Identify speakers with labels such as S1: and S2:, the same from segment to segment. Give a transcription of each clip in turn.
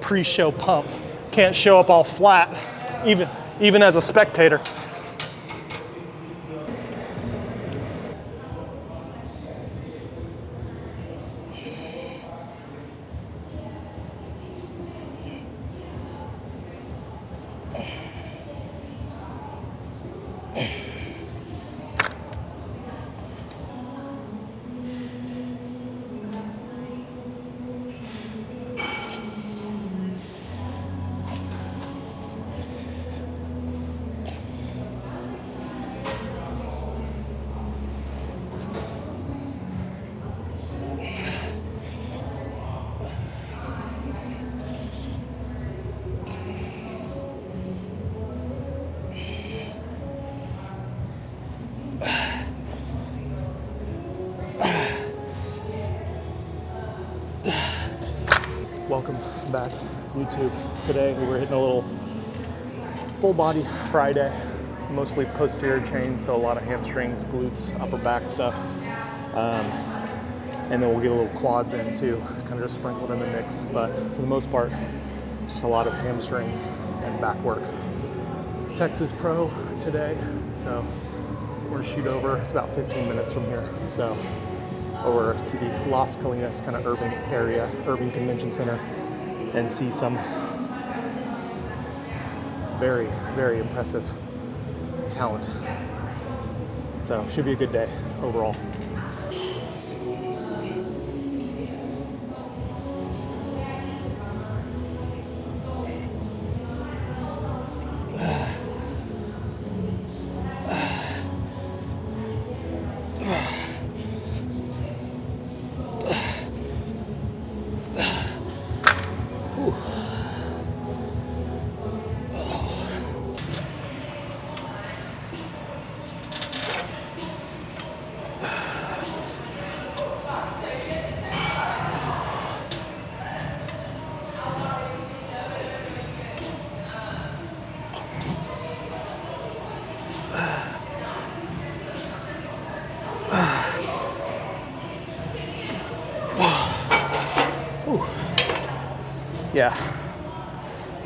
S1: pre-show pump. Can't show up all flat, even as a spectator. Welcome back, YouTube. Today we're hitting a little full body Friday, mostly posterior chain, so a lot of hamstrings, glutes, upper back stuff. And then we'll get a little quads in too, kind of just sprinkled in the mix. But for the most part, just a lot of hamstrings and back work. Texas Pro today, so we're gonna shoot over. It's about 15 minutes from here, so over to the Las Colinas kind of urban area, urban convention center, and see some very, very impressive talent. So should be a good day overall. Yeah,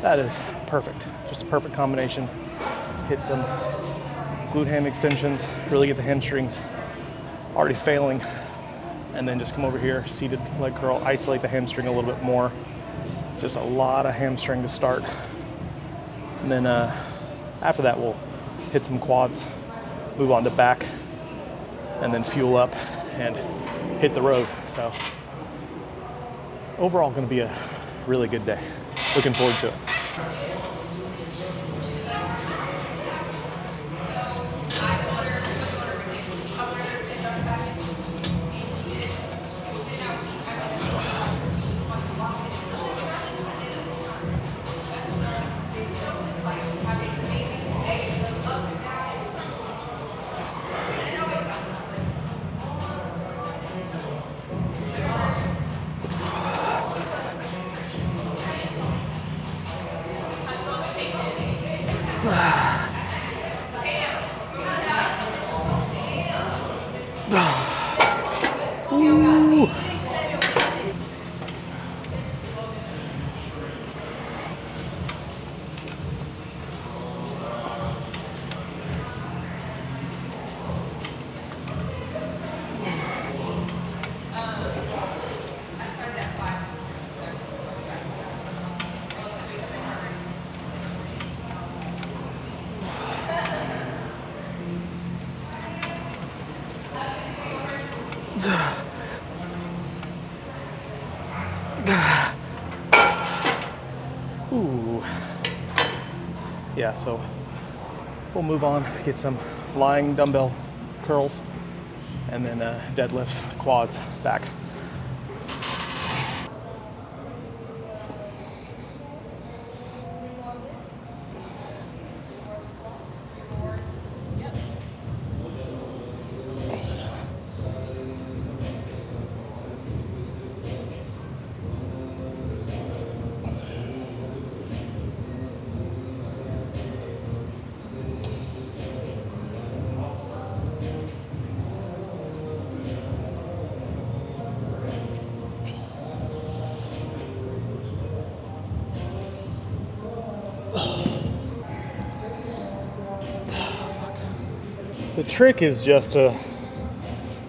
S1: that is perfect. Just a perfect combination. Hit some glute ham extensions, really get the hamstrings already failing, and then just come over here, seated leg curl, isolate the hamstring a little bit more. Just a lot of hamstring to start. And then after that, we'll hit some quads, move on to back, and then fuel up and hit the road. So overall, gonna be a really good day. Looking forward to it. Ooh. Ooh. Yeah, so we'll move on, get some lying dumbbell curls, and then deadlifts, quads, back. The trick is just to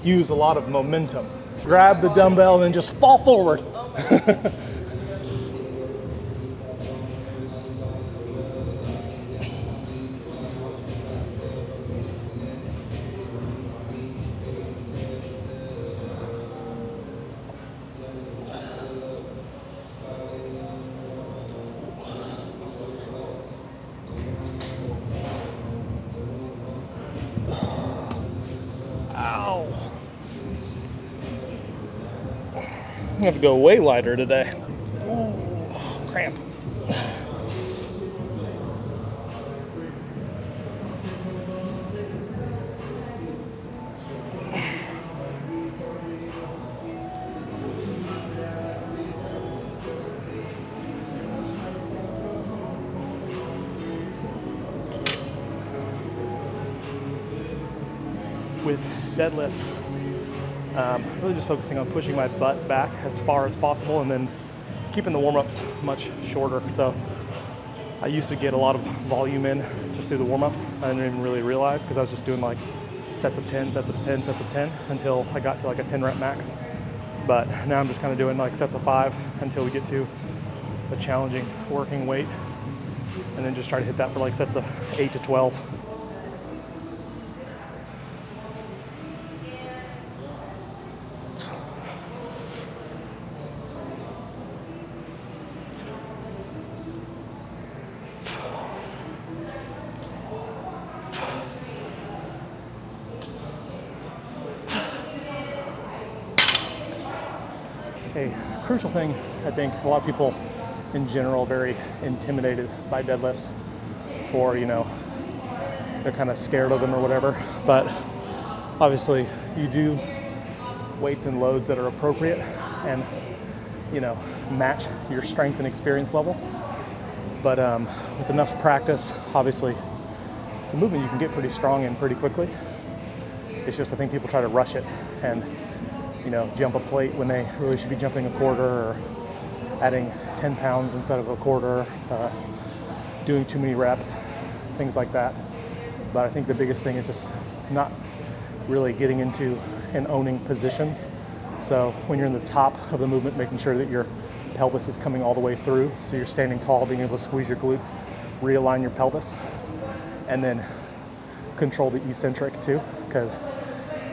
S1: use a lot of momentum. Grab the dumbbell and then just fall forward. Ow. I have to go way lighter today. Ooh, cramp. With deadlifts, really just focusing on pushing my butt back as far as possible and then keeping the warm-ups much shorter. So I used to get a lot of volume in just through the warm-ups. I didn't even really realize because I was just doing like sets of 10, sets of 10, sets of 10 until I got to like a 10 rep max. But now I'm just kind of doing like sets of 5 until we get to a challenging working weight, and then just try to hit that for like sets of 8 to 12. A crucial thing, I think a lot of people in general are very intimidated by deadlifts for, you know, they're kind of scared of them or whatever. But obviously you do weights and loads that are appropriate and, you know, match your strength and experience level. But with enough practice, obviously it's a movement you can get pretty strong in pretty quickly. It's just, I think people try to rush it and, you know, jump a plate when they really should be jumping a quarter, or adding 10 pounds instead of a quarter, doing too many reps, things like that. But I think the biggest thing is just not really getting into and owning positions. So when you're in the top of the movement, making sure that your pelvis is coming all the way through. So you're standing tall, being able to squeeze your glutes, realign your pelvis, and then control the eccentric too. Because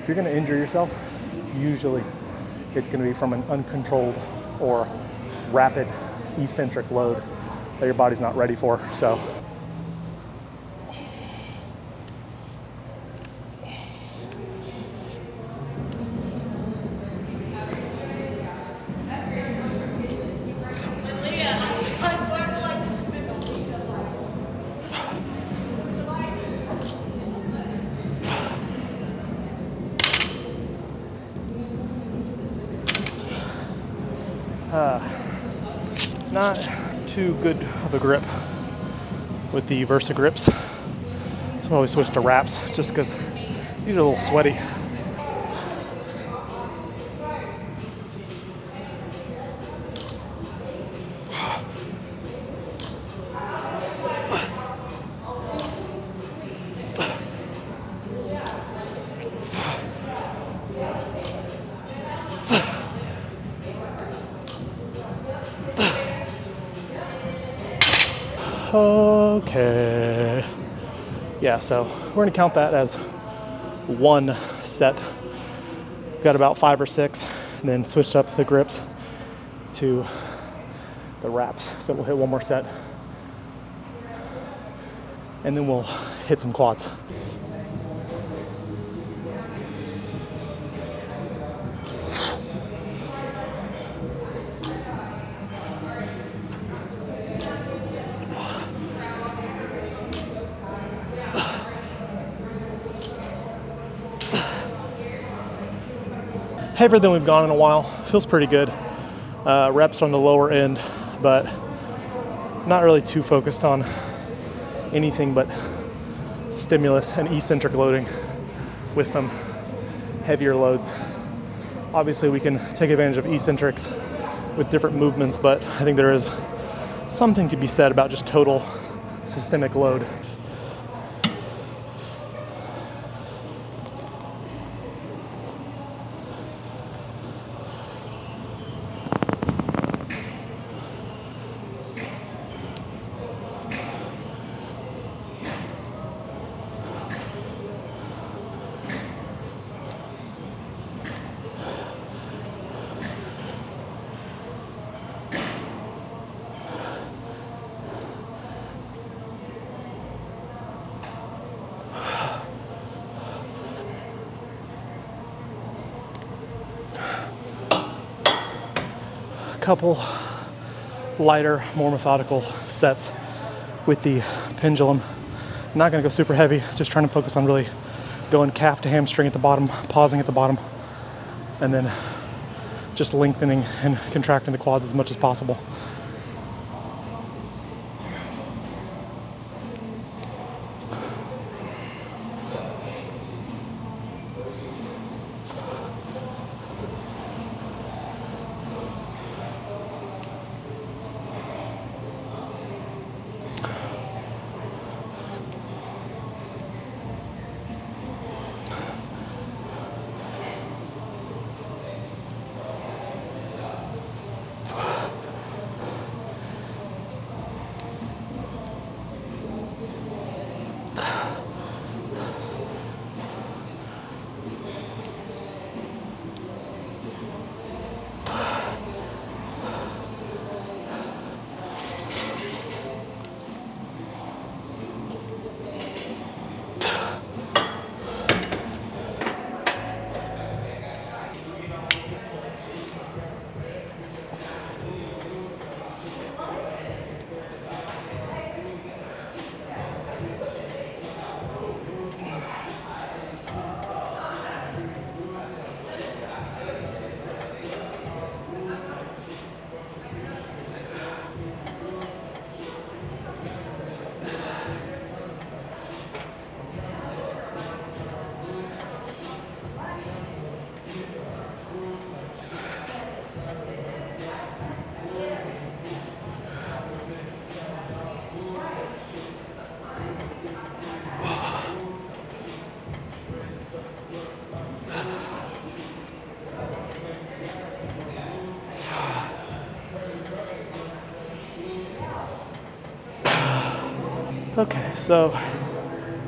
S1: if you're gonna injure yourself, usually it's going to be from an uncontrolled or rapid eccentric load that your body's not ready for. So not too good of a grip with the Versa grips. So I always switch to wraps just because these are a little sweaty. Okay. Yeah, so we're gonna count that as one set. Got about 5 or 6, and then switched up the grips to the wraps. So we'll hit one more set, and then we'll hit some quads. Heavier than we've gone in a while. Feels pretty good. Reps on the lower end, but not really too focused on anything but stimulus and eccentric loading with some heavier loads. Obviously we can take advantage of eccentrics with different movements, but I think there is something to be said about just total systemic load. couple lighter, more methodical sets with the pendulum. I'm not gonna go super heavy, just trying to focus on really going calf to hamstring at the bottom, pausing at the bottom, and then just lengthening and contracting the quads as much as possible. Okay, so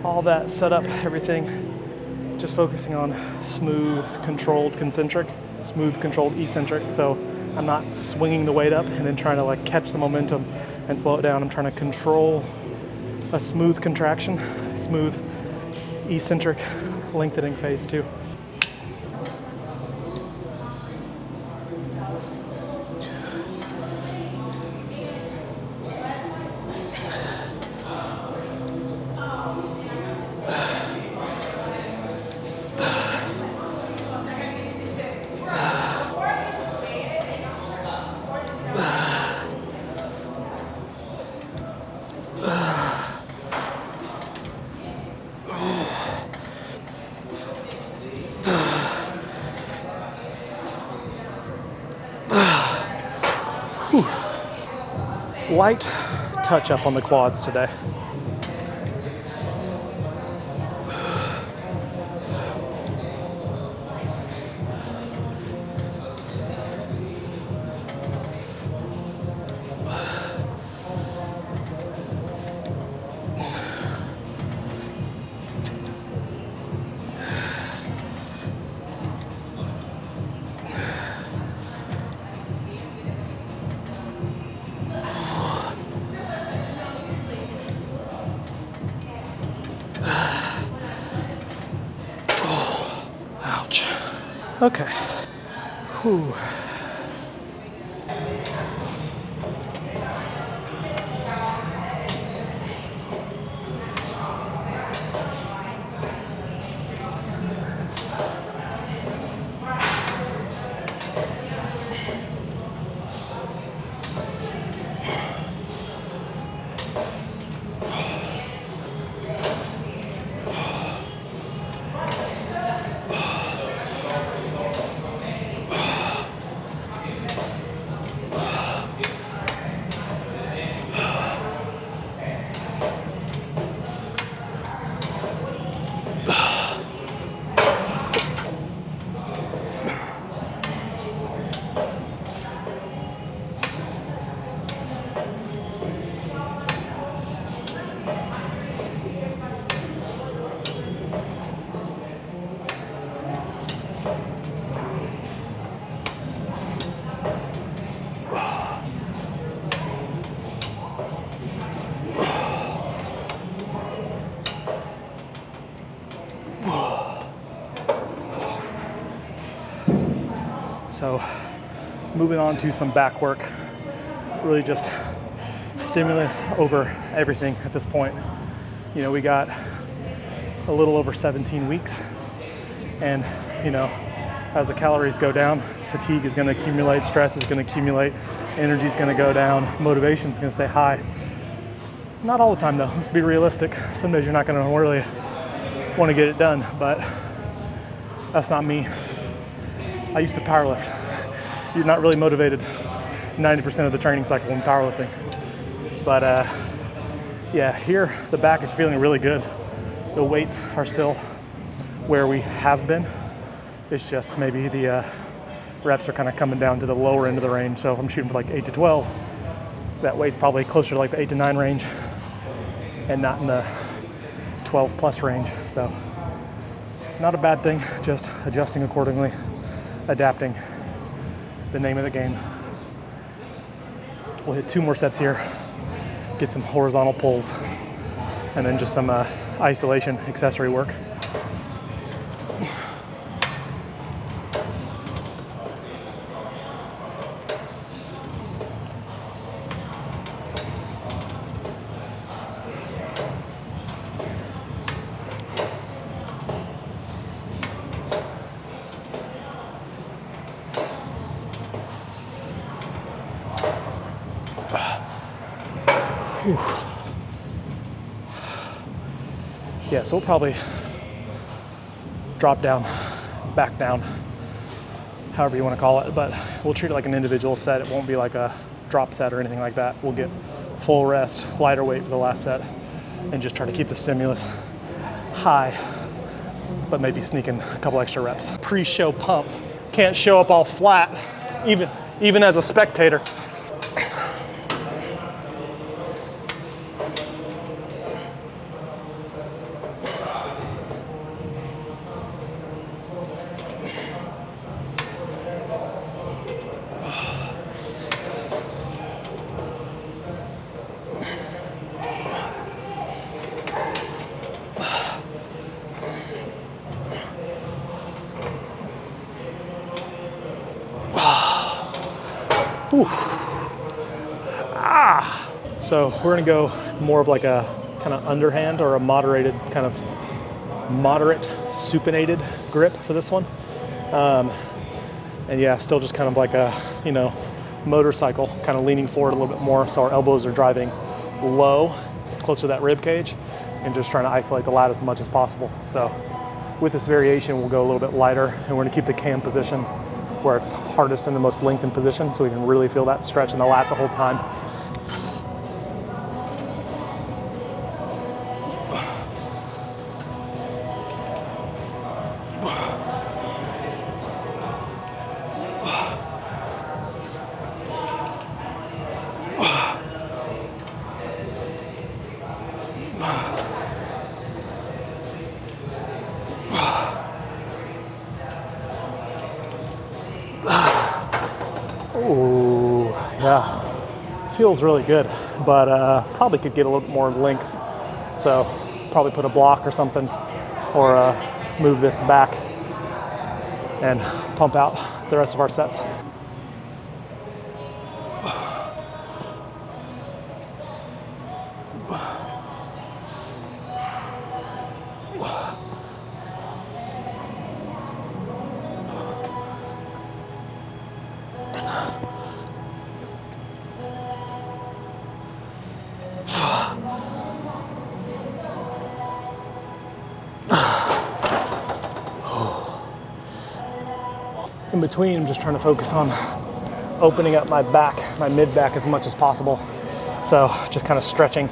S1: all that set up, everything, just focusing on smooth, controlled concentric, smooth, controlled eccentric. So I'm not swinging the weight up and then trying to like catch the momentum and slow it down. I'm trying to control a smooth contraction, smooth eccentric lengthening phase too. Light touch up on the quads today. Ouch. Okay. Whew. So Moving on to some back work. Really just stimulus over everything at this point. You know, we got a little over 17 weeks, and you know, as the calories go down, fatigue is going to accumulate, stress is going to accumulate, energy is going to go down, motivation is going to stay high. Not all the time though, let's be realistic. Some days you're not going to really want to get it done, but that's not me. I used to powerlift. You're not really motivated 90% of the training cycle in powerlifting. But yeah, here the back is feeling really good. The weights are still where we have been. It's just maybe the reps are kind of coming down to the lower end of the range. So if I'm shooting for like 8 to 12, that weight's probably closer to like the 8 to 9 range and not in the 12 plus range. So not a bad thing, just adjusting accordingly, adapting, the name of the game. We'll hit 2 more sets here, get some horizontal pulls, and then just some isolation accessory work. Yeah, so we'll probably drop down, back down, however you want to call it, but we'll treat it like an individual set. It won't be like a drop set or anything like that. We'll get full rest, lighter weight for the last set, and just try to keep the stimulus high, but maybe sneak in a couple extra reps. Pre-show pump. Can't show up all flat, even as a spectator. Ooh. Ah. So we're gonna go more of like a kind of underhand or a moderated kind of moderate supinated grip for this one. And yeah, still just kind of like a, you know, motorcycle, kind of leaning forward a little bit more so our elbows are driving low, close to that rib cage, and just trying to isolate the lat as much as possible. So with this variation, we'll go a little bit lighter, and we're gonna keep the cam position where it's hardest and the most lengthened position, so we can really feel that stretch in the lat the whole time. Ooh, yeah, feels really good, but probably could get a little bit more length. So probably put a block or something, or move this back and pump out the rest of our sets. In between, I'm just trying to focus on opening up my back, my mid back as much as possible. So just kind of stretching.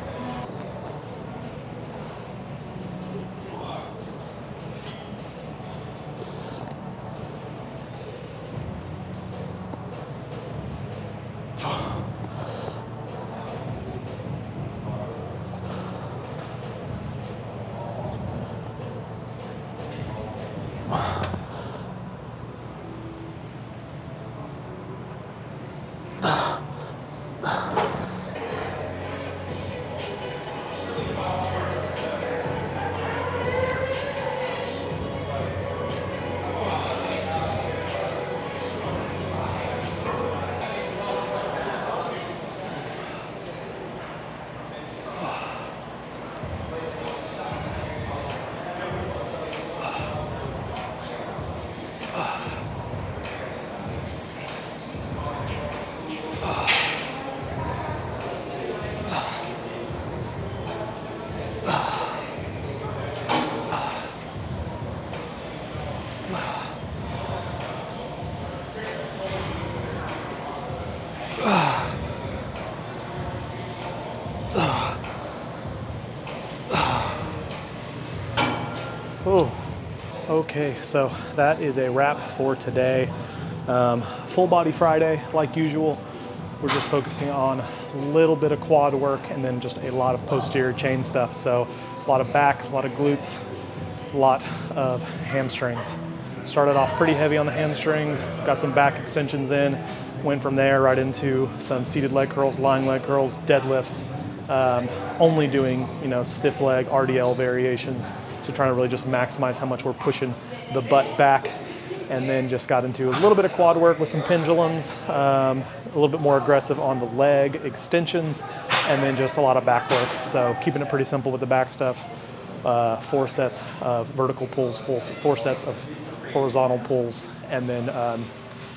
S1: Oh, okay, so that is a wrap for today. Full body Friday, like usual. We're just focusing on a little bit of quad work and then just a lot of posterior chain stuff. So a lot of back, a lot of glutes, a lot of hamstrings. Started off pretty heavy on the hamstrings, got some back extensions in, went from there right into some seated leg curls, lying leg curls, deadlifts, only doing, stiff leg RDL variations. So trying to really just maximize how much we're pushing the butt back. And then just got into a little bit of quad work with some pendulums, a little bit more aggressive on the leg extensions, and then just a lot of back work. So keeping it pretty simple with the back stuff. 4 sets of vertical pulls, 4 sets of horizontal pulls, and then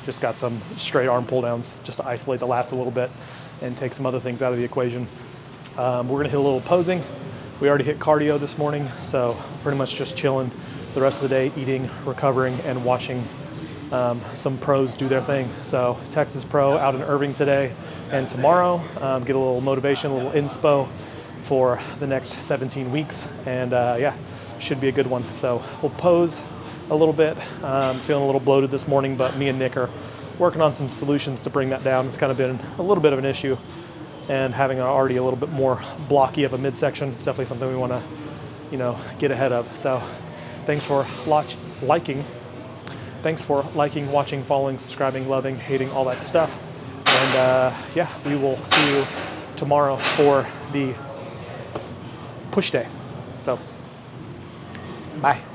S1: just got some straight arm pull downs just to isolate the lats a little bit and take some other things out of the equation. We're gonna hit a little posing. We already hit cardio this morning, so pretty much just chilling the rest of the day, eating, recovering, and watching some pros do their thing. So Texas Pro out in Irving today and tomorrow. Get a little motivation, a little inspo for the next 17 weeks. And yeah, should be a good one. So we'll pose a little bit. Feeling a little bloated this morning, but me and Nick are working on some solutions to bring that down. It's kind of been a little bit of an issue, and having already a little bit more blocky of a midsection, it's definitely something we want to, get ahead of. So thanks for liking. Thanks for liking, watching, following, subscribing, loving, hating, all that stuff. And yeah, we will see you tomorrow for the push day. So, bye.